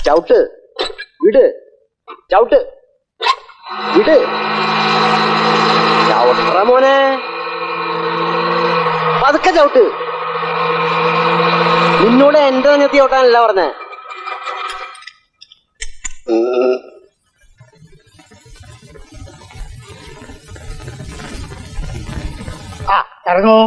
ചവിട്ട് വിട്, ചവിട്ട് വിട്, ചവിട്ട മോനെ, പതുക്കെ ചവിട്ട്. നിന്നോട് എന്റെ നെത്തി ചവിട്ടാനല്ല പറഞ്ഞേ. ആ ഇറങ്ങൂ.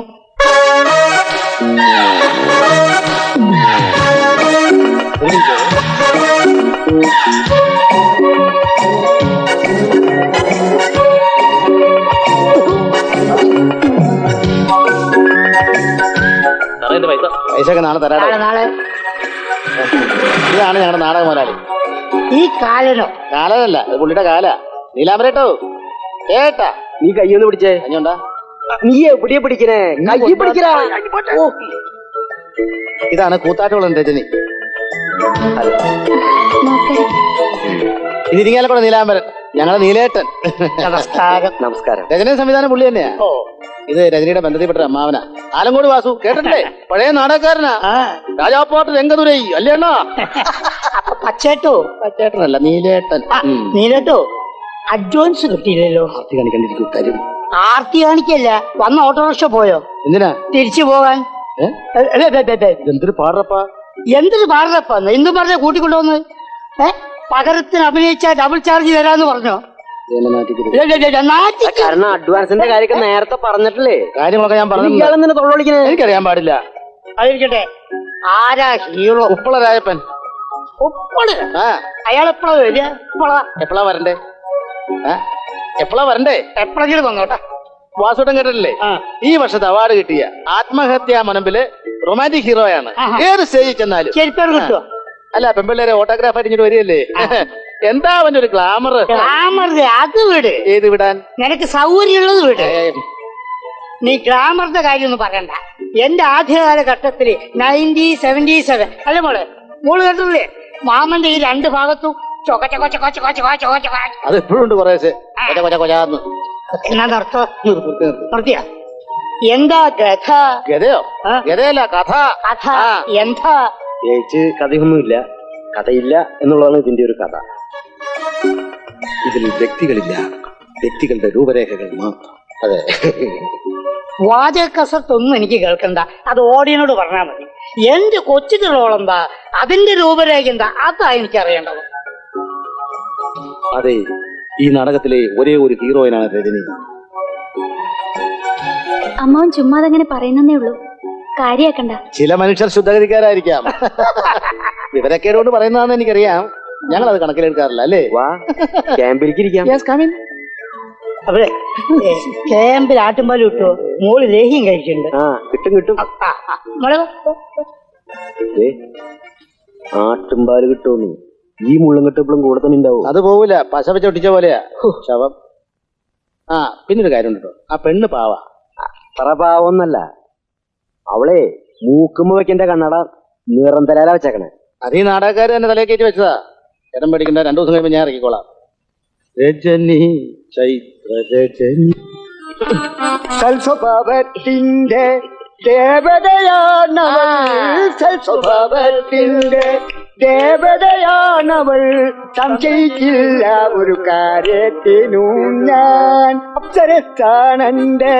പൈസയൊക്കെ നാളെ തരാം. നാളെ ഇതാണ് ഞങ്ങളുടെ നാടക മുതലാളി. ഈ കാലനോ? കാലനല്ല, ഇത് പുള്ളിയുടെ കാല. നീലാമരട്ടോ ഏട്ടാ, നീ കയ്യൊന്ന് പിടിച്ചേ. അഞ്ഞോണ്ടാ, നീ എവിടെയാ പിടിക്കണേ? കയ്യിൽ പിടിക്കടാ. ഇതാണ് കൂത്താട്ടുകുളം രജനി. ഇത് ഇരിങ്ങാലക്കുട നീലാംബരൻ, ഞങ്ങളുടെ നീലേട്ടൻ. നമസ്കാരം. നമസ്കാരം. രജനി സംവിധാനം പുള്ളി തന്നെയാ. ഇത് രജനിയുടെ ബന്ധത്തിൽപ്പെട്ട അമ്മാവന ആലങ്കോട് വാസു, കേട്ടിട്ടില്ലേ? പഴയ നാടകക്കാരനാ. രാജാപ്പാട്ട് രംഗതുരൈ അല്ലേ അണ്ണാ? പച്ചേട്ടോ? പച്ചേട്ടനല്ല, നീലേട്ടൻ. നീലേട്ടോ, അഡ്വാൻസ് കിട്ടിയില്ലല്ലോ. ആർത്തി കാണിക്കണ്ടിരിക്കും, തരും. ആർത്തി കാണിക്കല്ല, വന്ന ഓട്ടോറിക്ഷ പോയോ? എന്തിനാ തിരിച്ചു പോകാൻ? എന്തൊരു പാടപ്പാ, എന്തൊരു പാടപ്പാ. എന്തും പറഞ്ഞ കൂട്ടിക്കൊണ്ടുവന്ന് പകരത്തിന് അഭിനയിച്ച ഡബിൾ ചാർജ് തരാന്ന് പറഞ്ഞോ? കാരണം അഡ്വാൻസിന്റെ കാര്യമൊക്കെ നേരത്തെ പറഞ്ഞിട്ടില്ലേ? കാര്യങ്ങളൊക്കെ ഞാൻ പറഞ്ഞു. ഇയാളെന്നെ തൊള്ളൊളിക്കണേ? എനിക്കറിയാൻ പാടില്ല. അതിരിക്കട്ടെ, ആരാ ഹീറോ? ഉപ്പള രായപ്പൻ. ഉപ്പള്? അയാളെപ്പോഴാ വരിക? എപ്പോഴാ വരണ്ടേ? എപ്പോഴാ വരണ്ടേ? എപ്പോഴെങ്കിലും വന്നോട്ടെ. വാസുട്ടൻ കേട്ടിട്ടില്ലേ? ഈ വർഷത്തെ അവാർഡ് കിട്ടിയ ആത്മഹത്യാ മുനമ്പില് റൊമാന്റിക് ഹീറോയാണ്. ഏത് സ്റ്റേജിൽ ചെന്നാലും. ചെരുപ്പേർ കിട്ടുവോ? അല്ല, പെൺപിള്ളേരെ ഓട്ടോഗ്രാഫ് അടിഞ്ഞിട്ട് വരികയല്ലേ. എന്താ അവന്റെ ഒരു ഗ്ലാമർ. ഗ്ലാമർ അത് വിട്. ഏത് വിടാൻ? നിനക്ക് സൗകര്യമുള്ളത് വിട്. നീ ഗ്ലാമറിന്റെ കാര്യം ഒന്നും പറയണ്ട. എന്റെ ആദ്യകാല ഘട്ടത്തില് 1977 അല്ലേ മോള് കേട്ടില്ലേ? മാമന്റെ ഈ രണ്ട് ഭാഗത്തും അത് എപ്പോഴും ഉണ്ട് കുറേശ്ശെ. എന്നർത്ഥം നിർത്തിയാ? എന്താ കഥ? ഗതയോ? ഗതയല്ല, കഥ. കഥ എന്താ? ചേച്ചി കഥയൊന്നുമില്ല, കഥയില്ല എന്നുള്ളതാണ് ഇതിന്റെ ഒരു കഥ. ഇതിൽ വ്യക്തികളില്ല, വ്യക്തികളുടെ രൂപരേഖകൾ മാത്രം. അതെ. വാചക കസർത്തൊന്നും എനിക്ക് കേൾക്കണ്ട, അത് ഓഡിയനോട് പറഞ്ഞാൽ മതി. എന്റെ കൊച്ചുകളോളെന്താ, അതിന്റെ രൂപരേഖ എന്താ, അതാ എനിക്കറിയേണ്ടത്. അതെ, ഈ നാടകത്തിലെ ഒരേ ഒരു ഹീറോയിനാണ് രജനി. അമ്മാവൻ ചുമ്മാതെങ്ങനെ പറയുന്നേ ഉള്ളൂ, കാര്യാക്കണ്ട. ചില മനുഷ്യർ ശുദ്ധഗതിക്കാരായിരിക്കാം. വിവരക്കേടോട് പറയുന്നതാണെന്ന് എനിക്കറിയാം. ഞങ്ങൾ അത് കണക്കിലെടുക്കാറില്ല, അല്ലേ? വാ, ക്യാമ്പിലേക്കിരിക്കാം. അവിടെ ക്യാമ്പിൽ ആട്ടുംപാല് കിട്ടുമോ? മോള് ലേഹ്യം കഴിക്കുന്നുണ്ട്. കിട്ടും കിട്ടും. ആട്ടുംപാല് കിട്ടുമെന്ന് ഈ മുള്ളും കെട്ടപ്പോഴും കൂടെ തന്നെ ഉണ്ടാവും. അത് പോവില്ല, പശ വെച്ച് ഒട്ടിച്ച പോലെയാ ശവം. പിന്നൊരു കാര്യം കേട്ടോ, ആ പെണ്ണ് പാവ. അത്ര പാവൊന്നല്ല, അവളെ മൂക്കുമ്പോ വെക്കേണ്ട കണ്ണട നിറം തരാല വെച്ചേക്കണേ. അത് ഈ നാടകക്കാര് തന്നെ തലയെ കയറ്റി വെച്ചതാ. ചേട്ടൻ പേടിക്കണ്ട, 2 ദിവസം കഴിയുമ്പോ ഞാൻ ഇറക്കിക്കോളാം. രജനി ചൈത്ര രജനി സൽസ്വഭാവത്തിന്റെ ദേവതയാണവൾ, സൽസ്വഭാവത്തിന്റെ ദേവതയാണവൾ, സംശയിക്കില്ല ഒരു കാര്യത്തിനും ഞാൻ. അപ്സരസ്ഥാണെന്റെ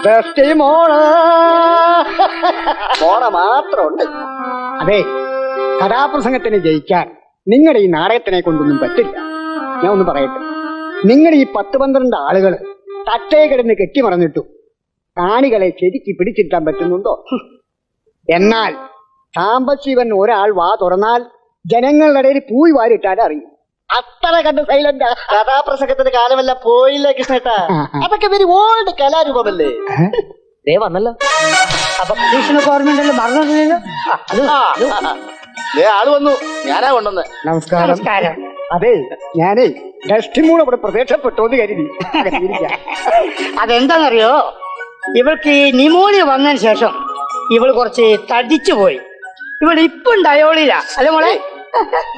ബെസ്റ്റ് മോള മാത്രമുണ്ട്. അതെ, കഥാപ്രസംഗത്തിന് ജയിക്കാൻ നിങ്ങളുടെ ഈ നാടകത്തിനെ കൊണ്ടൊന്നും പറ്റില്ല. ഞാൻ ഒന്ന് പറയട്ടെ, നിങ്ങളുടെ ഈ 10-12 ആളുകൾ തട്ടേ കിടന്ന് കെട്ടിമറന്നിട്ടു കാണികളെ ശരിക്ക് പിടിച്ചിട്ടാൻ പറ്റുന്നുണ്ടോ? എന്നാൽ സാംബശിവൻ ഒരാൾ വാ തുറന്നാൽ ജനങ്ങളുടെ ഇടയിൽ പൂയി വാരിട്ടാൽ അറിയും. അത്ര കണ്ട് സൈലന്റ്. കഥാപ്രസംഗത്തിന് കാലമല്ല പോയില്ലേ കൃഷ്ണേട്ടാ? അതൊക്കെ വെരി ഓൾഡ് കലാരൂപമല്ലേ? ദേ വന്നല്ലോ. അപ്പൊ ഗവൺമെന്റ് മറന്നില്ലല്ലോ. ആള് വന്നു, ഞാനാ കൊണ്ടുവന്ന്. നമസ്കാരം. അതെ, ഞാനേ ഡസ്റ്റിമൂടെ ഇവിടെ പ്രത്യക്ഷപ്പെട്ടോന്ന് കരുതി. അതെന്താണെന്നറിയോ, ഇവൾക്ക് ഈ ന്യൂമോണിയ വന്നതിന് ശേഷം ഇവൾ കുറച്ച് തടിച്ചു പോയി. ഇവൾ ഇപ്പം ഡയോളിലാ, അല്ലേ മോളെ?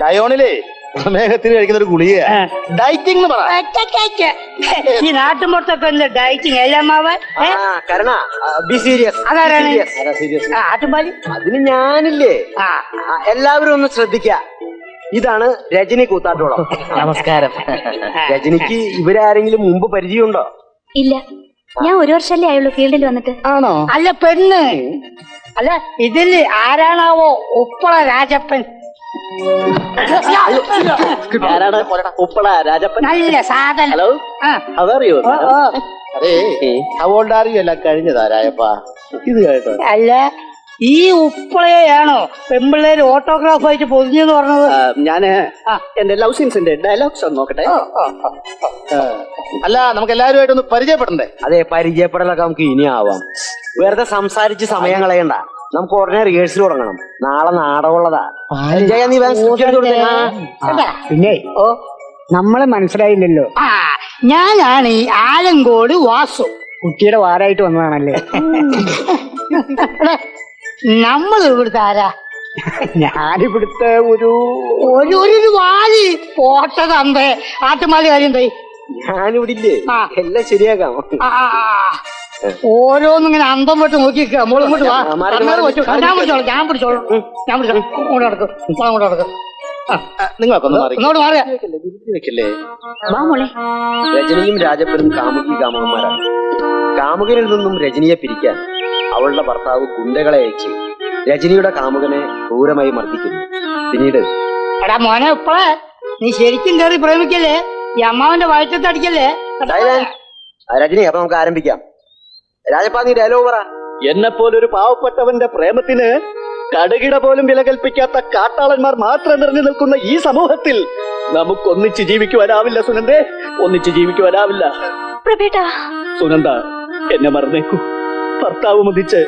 ഡയോണിലേ പ്രമേഹത്തിന് കഴിക്കുന്ന ഒരു ഗുളിക, ഡയറ്റിംഗ് എന്ന് പറ. ഈ നാട്ടുമ്പുറത്തൊക്കെ ഡയറ്റിംഗ് എല്ലാമാവൻ. അതാരാണ് ആട്ടുംപാലി? അതിന് ഞാനില്ലേ. എല്ലാവരും ഒന്ന് ശ്രദ്ധിക്ക, ഇതാണ് രജനി കൂത്താട്ടോളം. നമസ്കാരം. രജനിക്ക് ഇവരാരെങ്കിലും മുമ്പ് പരിചയമുണ്ടോ? ഇല്ല, ഞാൻ 1 വർഷമല്ലേ ആയുള്ളൂ ഫീൽഡിൽ വന്നിട്ട്. ആണോ? അല്ല പെണ്ണ്, അല്ല ഇതില് ആരാണാവോ ഉപ്പള രാജപ്പൻ? ആരാണ് ഉപ്പള രാജപ്പൻ? നല്ല സാധനം. ഹലോ, അതറിയോ? അതെ, അവോൾഡാറിയോ എല്ലാം കഴിഞ്ഞതാ രാജപ്പ. ഇത് കേട്ടോ. അല്ല, ഈ ഉപ്പളയാണോ പെമ്പിള്ളേര് ഓട്ടോഗ്രാഫായിട്ട് പൊതിഞ്ഞെന്ന് പറഞ്ഞത്? ഞാന് എന്റെ ലവ് സീൻസിന്റെ ഡയലോഗ്സ് ഒന്ന് നോക്കട്ടെ. അല്ല, നമുക്ക് എല്ലാവരുമായിട്ടൊന്ന് പരിചയപ്പെടണ്ടേ? അതെ, പരിചയപ്പെടലൊക്കെ നമുക്ക് ഇനി ആവാം. വെറുതെ സംസാരിച്ച് സമയം കളയണ്ട. നമുക്ക് ഉടനെ റിഹേഴ്സൽ തുടങ്ങണം. നാളെ നാടകമുള്ളതാ. നീ വേഗം script എടുത്ത് കൊടുത്തേ. പിന്നെ നമ്മളെ മനസ്സിലായില്ലല്ലോ. ഞാനാണ് ഈ ആലങ്കോട് വാസു. കുട്ടിയുടെ വാരായിട്ട് വന്നതാണല്ലേ? നമ്മൾ ഇവിടുത്തെ ആരാ? ഞാനിവിടുത്തെ ഒരു ഒരു വാലി പോട്ട തന്തേ ആട്ടുമാലി കാര്യം തൈ. ഞാനിവിടെ ഇല്ലേ, എല്ലാം ശരിയാക്കാം. ഓരോന്നിങ്ങനെ അന്തം വിട്ട് നോക്കിക്ക. മോളിങ്ങോട്ട് വാ. ഞാൻ പിടിച്ചോളാം. ഇങ്ങോട്ട് നടക്കും, അങ്ങോട്ട് നടക്കും. നിങ്ങൾക്കൊന്നും ഇങ്ങോട്ട് മാറിയ വെക്കല്ലേ? വാ മോളെ. രജനിയും രാജപ്പനും കാമുകന്മാരാണ്. കാമുകനിൽ നിന്നും രജനിയെ പിരിക്കാൻ അവളുടെ ഭർത്താവ് ഗുണ്ടകളെ അയച്ച് രജനിയുടെ കാമുകനെ ക്രൂരമായി മർദ്ദിക്കുന്നു. പിന്നീട് എടാ മോനെ ഇപ്പളെ നീ ശരിക്കും കയറി പ്രേമിക്കല്ലേ? ഈ അമ്മാവന്റെ വയറ്റത്തടിക്കല്ലേ? രജനി, അപ്പൊ നമുക്ക് ആരംഭിക്കാം. രാജപ്പ, നീ ഡയലോഗ് പറ. എന്നെ പോലൊരു പാവപ്പെട്ടവന്റെ പ്രേമത്തിന് കടുകിട പോലും വില കൽപ്പിക്കാത്ത കാട്ടാളന്മാർ മാത്രം നിറഞ്ഞു നിൽക്കുന്ന ഈ സമൂഹത്തിൽ നമുക്കൊന്നിച്ച് ജീവിക്കുവാനാവില്ല സുനന്ദേ, ഒന്നിച്ച് ജീവിക്കുവാനാവില്ല. സുനന്ദ, എന്നെ മറന്നേക്കൂ. ഭർത്താവ് മതിച്ച്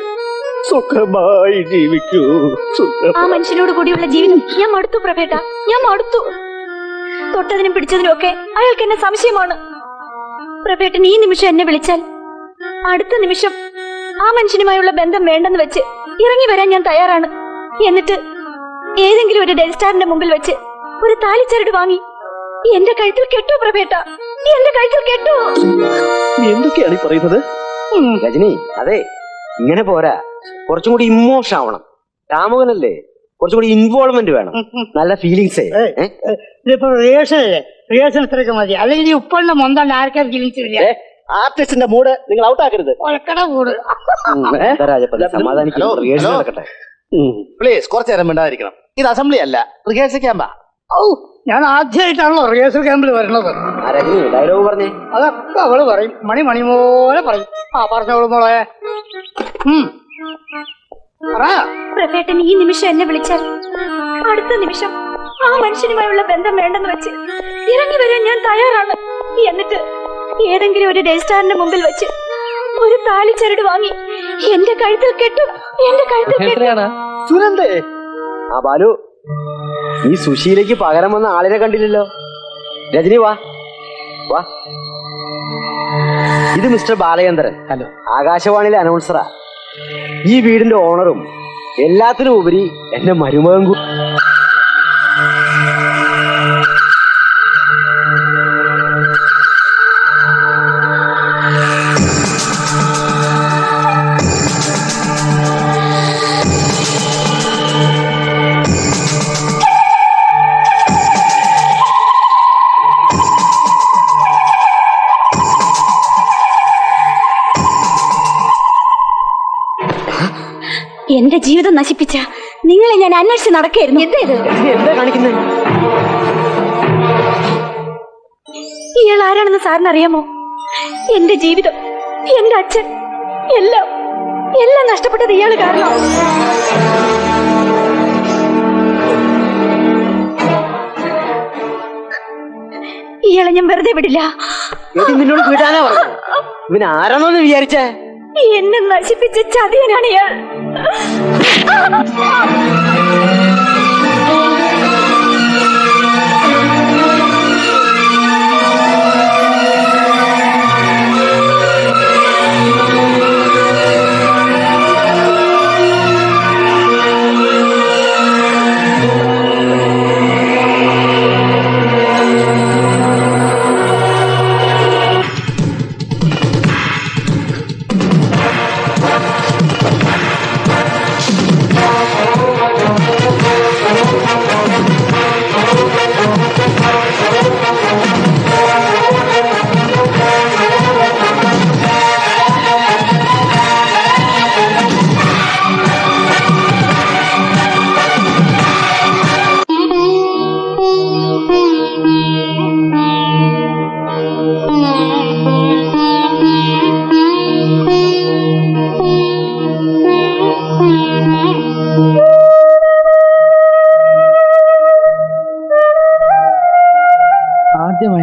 സുഖമായി ജീവിക്കൂ. ആ മനുഷ്യനോട് കൂടിയുള്ള ജീവിതം ഞാൻ മടുത്തു പ്രഭേട്ട, ഞാൻ മടുത്തു. തൊട്ടതിനും പിടിച്ചതിനും ഒക്കെ അയാൾക്ക് എന്നെ സംശയമാണ്. പ്രഭേട്ടൻ ഈ നിമിഷം എന്നെ വിളിച്ചാൽ അടുത്ത നിമിഷം ആ മനുഷ്യനുമായുള്ള ബന്ധം വേണ്ടെന്ന് വെച്ച് ഇറങ്ങി വരാൻ ഞാൻ തയ്യാറാണ്. എന്നിട്ട് ഏതെങ്കിലും ഒരു ഡെൽ സ്റ്റാറിന്റെ മുമ്പിൽ വെച്ച് ഒരു താലിച്ചരട് വാങ്ങി എന്റെ കഴുത്തിൽ കെട്ടു പ്രഭേട്ട, എന്റെ കഴുത്തിൽ കെട്ടു. എന്തൊക്കെയാണ് ഈ പറയുന്നത്? രജനി, അതെ, ഇങ്ങനെ പോരാ. കുറച്ചും കൂടി ഇമോഷൻ ആവണം. കാമുകനല്ലേ, കുറച്ചും കൂടി ഇൻവോൾവ്മെന്റ് വേണം. നല്ല ഫീലിങ്സ്. ഇതിപ്പോ റിഹേഴ്സൽ അല്ലേ? റിഹേഴ്സൽ ഇത്രയൊക്കെ മതി. അല്ലെങ്കിൽ ഈ ഉപ്പളിന്റെ മൊന്തണ്ട് ആർക്കാർ ഫീലിങ്സ് ഇല്ല. ആർട്ടിസ്റ്റിന്റെ മൂഡ് നിങ്ങൾ ഔട്ടാക്കരുത്. ഒലക്കട മൂട്. സമാധാനിക്കും. റിഹേഴ്സൽ നടക്കട്ടെ. പ്ലീസ്, കുറച്ചു നേരം മിണ്ടാതിരിക്കണം. ഇത് അസംബ്ലി അല്ല, റിഹേഴ്സൽ ക്യാമ്പാ. ഔ, ഞാൻ ആദ്യമായിട്ടാണല്ലോ റിഹേഴ്സൽ ക്യാമ്പിൽ വരണത്. രജനി, ഡയലോഗ് പറഞ്ഞേ. അതൊക്കെ അവള് പറയും, മണി പോലെ പറയും. പറഞ്ഞോളൂ മോളെ. പ്രഭേട്ടൻ ഈ നിമിഷം എന്നെ വിളിച്ചാൽ അടുത്ത നിമിഷം ആ മനുഷ്യനുമായുള്ള ബന്ധം വേണ്ടെന്ന് വെച്ച് ഇറങ്ങി വരാൻ ഞാൻ തയ്യാറാണ്. എന്നിട്ട് ഏതെങ്കിലും ഒരു ഡേ സ്റ്റാറിന്റെ മുമ്പിൽ വെച്ച് ഒരു താലിച്ചരട് വാങ്ങി എന്റെ കഴുത്തിൽ കെട്ടും, എന്റെ കഴുത്തിൽ കെട്ടും. സുനന്ദേ, ആ ബാലു, ഈ സുശീലയ്ക്ക് പകരം വന്ന ആളിനെ കണ്ടില്ലല്ലോ. രജനി, വാ വാ. ഇത് മിസ്റ്റർ ബാലചന്ദ്രൻ. ഹലോ. ആകാശവാണിയിലെ അനൗൺസറാ. ഈ വീടിന്റെ ഓണറും എല്ലാത്തിനും ഉപരി എന്റെ മരുമകൻ കൂടി. എന്റെ ജീവിതം നശിപ്പിച്ച നിങ്ങളെ ഞാൻ അന്വേഷിച്ച് നടക്കായിരുന്നു. എന്താ കാണിക്കുന്നത്? ഇയാൾ ആരാണെന്ന് സാറിന് അറിയാമോ? എന്റെ ജീവിതം, എന്റെ അച്ഛൻ, എല്ലാം നഷ്ടപ്പെട്ടത് ഇയാള് കാരണം. ഇയാളെ ഞാൻ വെറുതെ വിടില്ല. നിന്നോട് വിടാനാ പറഞ്ഞു. ഇവൻ ആരാണോന്ന് വിചാരിച്ചേ? എന്നെ നശിപ്പിച്ച ചതിയനാണ് ഇയാൾ.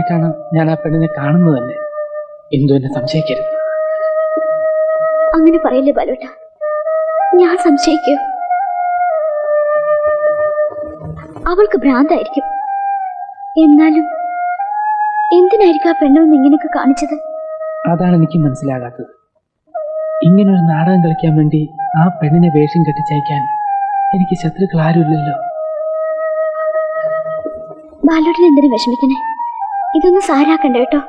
ആദ്യമായിട്ടാണ് ഞാൻ ആ പെണ്ണിനെ കാണുന്നത് തന്നെ. എന്തു എന്നെ സംശയിക്കരുത്. അങ്ങനെ പറയല്ലേ ബാലോട്ട, ഞാൻ സംശയിക്കൂ? അവൾക്ക് ഭ്രാന്തായിരിക്കും. എന്നാലും എന്തിനായിരിക്കും ആ പെണ്ണൊന്ന് ഇങ്ങനെയൊക്കെ കാണിച്ചത്? അതാണ് എനിക്ക് മനസ്സിലാകാത്തത്. ഇങ്ങനൊരു നാടകം കളിക്കാൻ വേണ്ടി ആ പെണ്ണിനെ വേഷം കെട്ടിച്ചയക്കാൻ എനിക്ക് ശത്രുക്കൾ ആരുമില്ലല്ലോ. ബാലോട്ടിന് എന്തിനു വിഷമിക്കണേ? ഇതൊന്നും സാരാക്കണ്ട കേട്ടോ.